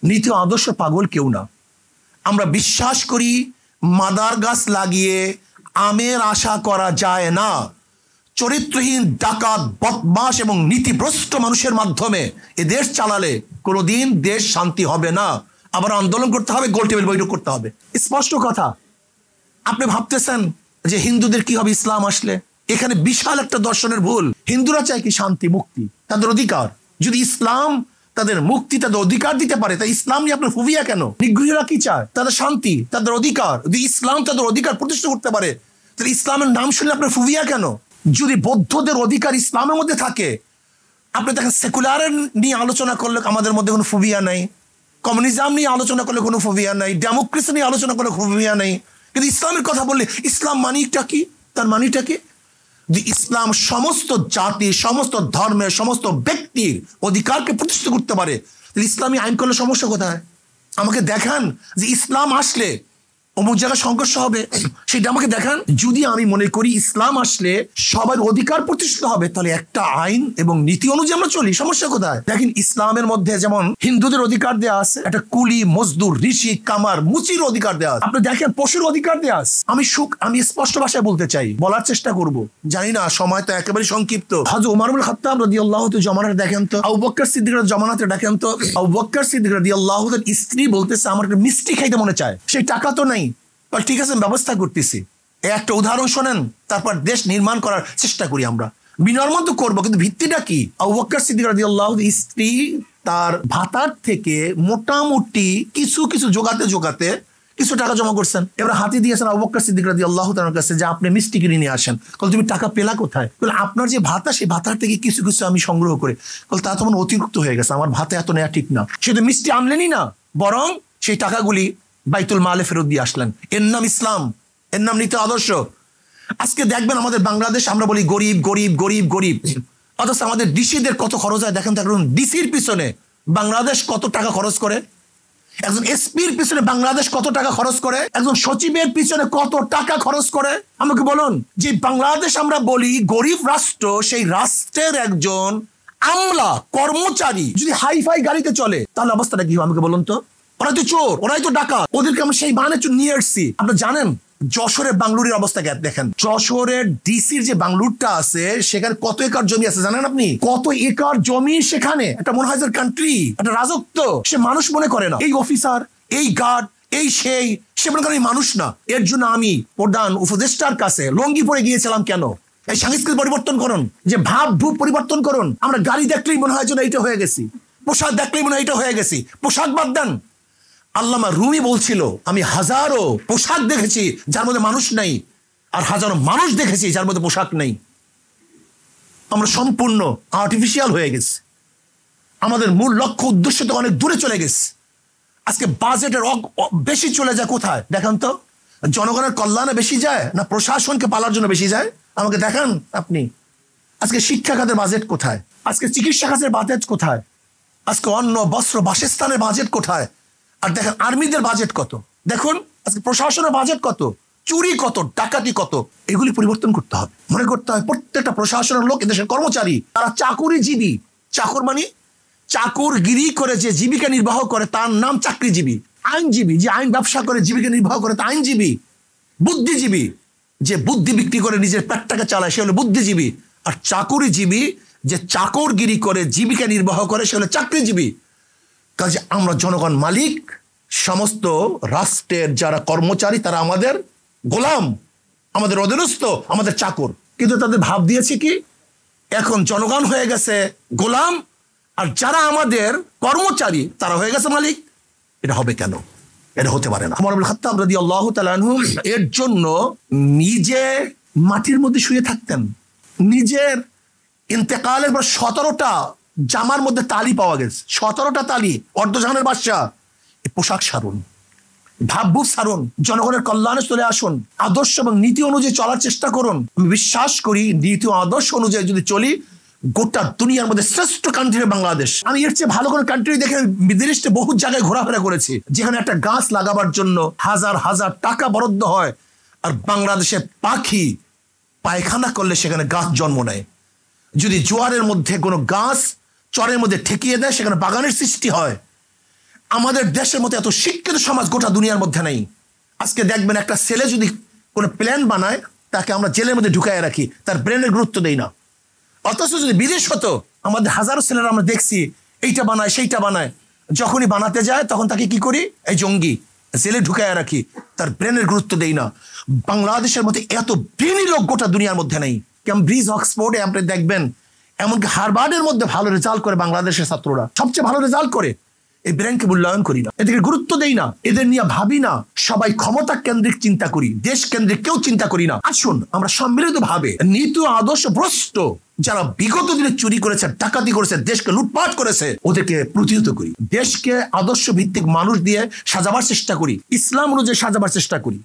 নীতি আদর্শ পাগল কেউ না। আমরা বিশ্বাস করি মাদার গাছ লাগিয়ে আমের আশা করা যায় না। চরিত্রহীন, ডাকাত, বদমাশ এবং নীতিভ্রষ্ট মানুষের মাধ্যমে এ দেশ চালালে কোনোদিন দেশ শান্তি হবে না। আবার আন্দোলন করতে হবে, গোল টেবিল বৈঠক করতে হবে। স্পষ্ট কথা। আপনি ভাবতেছেন যে হিন্দুদের কি হবে ইসলাম আসলে? এখানে বিশাল একটা দর্শনের ভুল। হিন্দুরা চায় কি? শান্তি, মুক্তি, তাদের অধিকার। যদি ইসলাম তাদের মুক্তি, তাদের অধিকার দিতে পারে, তাই ইসলাম নিয়ে আপনার ফুবিয়া কেন? নিগৃহীরা কি চায়? তাদের শান্তি, তাদের অধিকার। যদি ইসলাম তাদের অধিকার প্রতিষ্ঠা করতে পারে, তাহলে ইসলামের নাম শুনলে আপনার ফুবিয়া কেন? যদি বৌদ্ধদের অধিকার ইসলামের মধ্যে থাকে, আপনি দেখেন সেকুলারের নিয়ে আলোচনা করলে আমাদের মধ্যে কোনো ফুবিয়া নাই, কমিউনিজম নিয়ে আলোচনা করলে কোনো ফুবিয়া নাই, ডেমোক্রেসি নিয়ে আলোচনা করলে ফুবিয়া নাই। কিন্তু ইসলামের কথা বললে ইসলাম মানিটা কি? তার মানিটা কি? ইসলাম সমস্ত জাতি, সমস্ত ধর্মের, সমস্ত ব্যক্তির অধিকারকে প্রতিষ্ঠিত করতে পারে। ইসলামী আইন করলে সমস্যা কোথায়? আমাকে দেখান যে ইসলাম আসলে অমুক জায়গায় সংঘর্ষ হবে, সেটা আমাকে দেখান। যদি আমি মনে করি ইসলাম আসলে সবার অধিকার প্রতিষ্ঠিত হবে, তাহলে একটা আইন এবং নীতি অনুযায়ী আমরা চলি। সমস্যা কোথায়? দেখেন, ইসলামের মধ্যে যেমন হিন্দুদের অধিকার দেওয়া আছে, একটা কুলি, মজদুর, ঋষি, কামার, মুচির অধিকার দেওয়া আছে। আপনি দেখেন পশুর অধিকার দেওয়া আছে। আমি স্পষ্ট ভাষায় বলতে চাই, বলার চেষ্টা করব, জানি না সময় তো একেবারে সংক্ষিপ্ত। হযরত ওমর ইবনে খাত্তাব রাদিয়াল্লাহু তাআলা জমানাতে দেখেন তো, আবু বকর সিদ্দিকের জমানাতে দেখেন তো, আবু বকর সিদ্দিক রাদিয়াল্লাহু তাআলার স্ত্রী বলতেছে আমার একটা মিষ্টি খাইতে মনে চায়, সেই টাকা তো নাই। ঠিক আছে, ব্যবস্থা করতেছি। একটা উদাহরণ শোনেন, তারপর দেশ নির্মাণ করার চেষ্টা করি আমরা। বিনর্মন তো করবো, কিন্তু ভিত্তিটা কি? আবু বকর সিদ্দিক রাদিয়াল্লাহু তাআলার স্ত্রী তার ভাতার থেকে মোটামুটি কিছু কিছু জোগাতে কিছু টাকা জমা করছেন। এবার হাতে দিয়েছেন আবু বকর সিদ্দিক রাদিয়াল্লাহু তাআলার কাছে যে আপনি মিষ্টি কিনে নিয়ে আসেন। বলে তুমি টাকা পেলা কোথায়? বলে আপনার যে ভাতা, সেই ভাতার থেকে কিছু কিছু আমি সংগ্রহ করে। বলে তা তখন অতিরিক্ত হয়ে গেছে, আমার ভাতা এত নেওয়া ঠিক না। সে তো মিষ্টি আনলেনই না, বরং সেই টাকাগুলি বাইতুল মালে ফেরত দিয়ে আসলেন। এর নাম ইসলাম, এর নাম নীতি আদর্শ। আজকে দেখবেন আমাদের বাংলাদেশ, আমরা বলি গরিব গরিব গরিব গরিব, অথচ আমাদের ডিসিদের কত খরচ হয় দেখেন। ডিসির পিছনে বাংলাদেশ কত টাকা খরচ করে, একজন এসপির পিছনে বাংলাদেশ কত টাকা খরচ করে, একজন সচিবের পিছনে কত টাকা খরচ করে। আমাকে বলুন, যে বাংলাদেশ আমরা বলি গরিব রাষ্ট্র, সেই রাষ্ট্রের একজন আমলা, কর্মচারী যদি হাইফাই গাড়িতে চলে, তাহলে অবস্থাটা কি? আমাকে বলুন তো। ওরাই তো চোর, ওরাই তো ডাকাত, ওদেরকে আমরা সেই বাহানে নিয়ে আসছি। আপনি জানেন যশোরের বাংলুরের অবস্থা দেখেন। যশোরের ডিসির যে বাংলুরটা আছে, সেখানে কত একর জমি আছে জানেন আপনি? কত একর জমি সেখানে, একটা মনে হয় কান্ট্রি, একটা রাজত্ব। সে মানুষ মনে করে না। এই অফিসার, এই গার্ড, এই সে মনে করেন মানুষ না। এর জন্য আমি প্রধান উপদেষ্টার কাছে লঙ্গি পরে গিয়েছিলাম। কেন? এই সংস্কৃতি পরিবর্তন করুন, যে ভাব ভূপ পরিবর্তন করুন। আমরা গাড়ি দেখলেই মনে হয় যেন এইটা হয়ে গেছি, পোশাক দেখলেই মনে হয় এইটা হয়ে গেছি। পোশাক বাদ দেন, আল্লামা রুমি বলছিল আমি হাজারো পোশাক দেখেছি যার মধ্যে মানুষ নাই, আর হাজারো মানুষ দেখেছি যার মধ্যে পোশাক নেই। আমরা সম্পূর্ণ আর্টিফিশিয়াল হয়ে গেছি। আমাদের মূল লক্ষ্য উদ্দেশ্য তো অনেক দূরে চলে গেছে। আজকে বাজেটের বেশি চলে যায় কোথায় দেখেন তো? জনগণের কল্যাণে বেশি যায়, না প্রশাসনকে পালার জন্য বেশি যায়? আমাকে দেখান আপনি। আজকে শিক্ষা খাতের বাজেট কোথায়? আজকে চিকিৎসা খাতের বাজেট কোথায়? আজকে অন্ন, বস্ত্র, বাসস্থানের বাজেট কোথায়? আর দেখেন আর্মিদের বাজেট কত, দেখুন আজকে প্রশাসনের বাজেট কত, চুরি কত, ডাকাতি কত। এগুলি পরিবর্তন করতে হবে। মনে করতে হয় প্রত্যেকটা প্রশাসনের লোক এদেশের কর্মচারী, তারা চাকুরিজীবী। চাকর মানে চাকুরগিরি করে যে জীবিকা নির্বাহ করে তার নাম চাকরিজীবী। আইনজীবী যে আইন ব্যবসা করে জীবিকা নির্বাহ করে তা আইনজীবী। বুদ্ধিজীবী যে বুদ্ধি বিক্রি করে নিজের পেটটাকে চালায়, সে হলো বুদ্ধিজীবী। আর চাকুরিজীবী যে চাকরগিরি করে জীবিকা নির্বাহ করে, সে হলো চাকরিজীবী। কাজে আমরা জনগণ মালিক, সমস্ত রাষ্ট্রের যারা কর্মচারী তারা আমাদের গোলাম, আমাদের অধীনস্থ, আমাদের চাকর। কিন্তু তাদের ভাব দিয়েছে কি এখন জনগণ হয়ে গেছে গোলাম, আর যারা আমাদের কর্মচারী তারা হয়ে গেছে মালিক। এটা হবে কেন? এটা হতে পারে না। ওমর ইবনে খাত্তাব রাদিয়াল্লাহু তাআলা আনহু এর জন্য নিজে মাটির মধ্যে শুয়ে থাকতেন। নিজের ইন্তেকালের পর 17টা জামার মধ্যে তালি পাওয়া গেছে, 17টা তালি। অর্ধজাহানের বাদশা, পোশাক সারুন, ভাবভূপ সারুন, জনগণের কল্যাণে চলে আসুন, আদর্শ এবং নীতি অনুযায়ী চলার চেষ্টা করুন। আমি বিশ্বাস করি নীতি ও আদর্শ অনুযায়ী যদি চলি, গোটা দুনিয়ার মধ্যে শ্রেষ্ঠ কান্ট্রি বাংলাদেশ। আমি এর চেয়ে ভালো কোনো কান্ট্রি দেখে বিদেশে বহু জায়গায় ঘোরাফেরা করেছি, যেখানে একটা গাছ লাগাবার জন্য হাজার হাজার টাকা বরাদ্দ হয়, আর বাংলাদেশে পাখি পায়খানা করলে সেখানে গাছ জন্ম নেয়। যদি জোয়ারের মধ্যে কোনো গাছ চরের মধ্যে ঠেকিয়ে দেয়, সেখানে বাগানের সৃষ্টি হয়। আমাদের দেশের মতো এত শিক্ষিত সমাজ গোটা দুনিয়ার মধ্যে নেই। আজকে দেখবেন একটা ছেলে যদি কোনো প্ল্যান বানায়, তাকে আমরা জেলের মধ্যে ঢুকায় রাখি, তার ব্রেনের গুরুত্ব দেই না। অথচ যদি বিদেশ হতো, আমাদের হাজারো ছেলেরা আমরা দেখছি এইটা বানায় সেইটা বানায়, যখনই বানাতে যায় তখন তাকে কি করি, এই জঙ্গি, জেলে ঢুকায় রাখি, তার ব্রেনের গুরুত্ব দেই না। বাংলাদেশের মধ্যে এত ব্রেনি লোক গোটা দুনিয়ার মধ্যে নেই। ক্যামব্রিজ, অক্সফোর্ডে আপনি দেখবেন, এমনকি হার্ভার্ডের মধ্যে ভালো রেজাল্ট করে বাংলাদেশের ছাত্ররা, সবচেয়ে ভালো রেজাল্ট করে। এই ব্রেনকে মূল্যায়ন করি না, এদেরকে গুরুত্ব দেই না, এদের নিয়ে ভাবি না। সবাই ক্ষমতা কেন্দ্রিক চিন্তা করি, দেশ কেন্দ্রিক কেউ চিন্তা করি না। আসুন আমরা সম্মিলিত ভাবে নীতি আদর্শ ভ্রষ্ট যারা বিগত দিনে চুরি করেছে, ডাকাতি করেছে, দেশকে লুটপাট করেছে, ওদেরকে প্রতিহত করি। দেশকে আদর্শ ভিত্তিক মানুষ দিয়ে সাজাবার চেষ্টা করি, ইসলাম অনুযায়ী সাজাবার চেষ্টা করি।